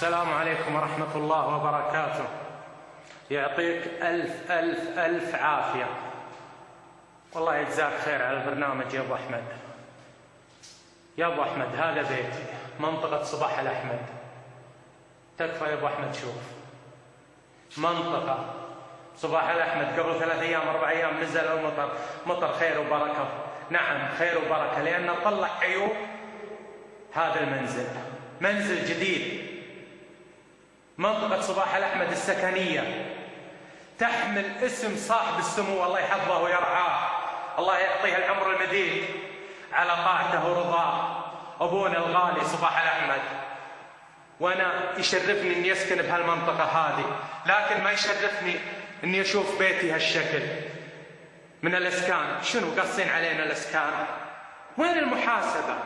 السلام عليكم ورحمة الله وبركاته. يعطيك ألف ألف ألف عافية، والله يجزاك خير على البرنامج يا أبو أحمد. يا أبو أحمد هذا بيتي، منطقة صباح الأحمد. تكفى يا أبو أحمد، شوف منطقة صباح الأحمد. قبل 3 أيام 4 أيام نزل المطر، مطر خير وبركة. نعم خير وبركة، لأن طلع عيوب هذا المنزل، منزل جديد. منطقة صباح الأحمد السكنية تحمل اسم صاحب السمو، الله يحفظه ويرعاه، الله يعطيه العمر المديد على طاعته ورضاه، أبونا الغالي صباح الأحمد. وأنا يشرفني أني أسكن بهالمنطقة هذه، لكن ما يشرفني أني أشوف بيتي هالشكل من الإسكان. شنو قصين علينا الإسكان؟ وين المحاسبة؟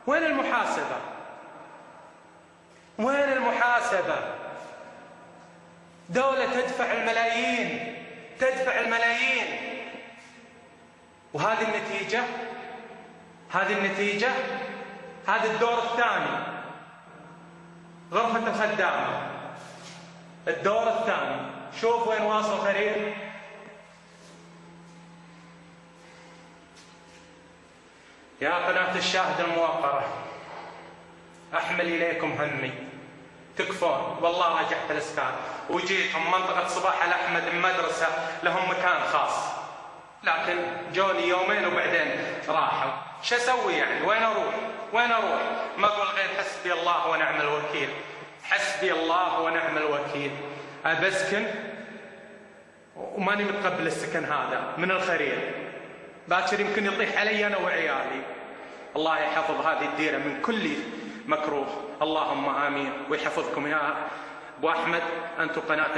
وين المحاسبة؟ وين المحاسبة؟ دولة تدفع الملايين، تدفع الملايين، وهذه النتيجة، هذه النتيجة، هذا الدور الثاني، غرفة الخدامة، الدور الثاني. شوف وين واصل خرير. يا قناة الشاهد الموقرة، أحمل إليكم همي، تكفون. والله رجعت الإسكان وجيتهم منطقة صباح الأحمد مدرسة لهم مكان خاص، لكن جوني يومين وبعدين راحوا. شو أسوي يعني؟ وين أروح؟ وين أروح؟ ما أقول غير حسبي الله ونعم الوكيل، حسبي الله ونعم الوكيل. أبسكن وماني متقبل السكن هذا من الخرير، باكر يمكن يطيح علي أنا وعيالي. الله يحفظ هذه الديرة من كل مكروه، اللهم آمين، ويحفظكم يا أبو أحمد. أنتم قناة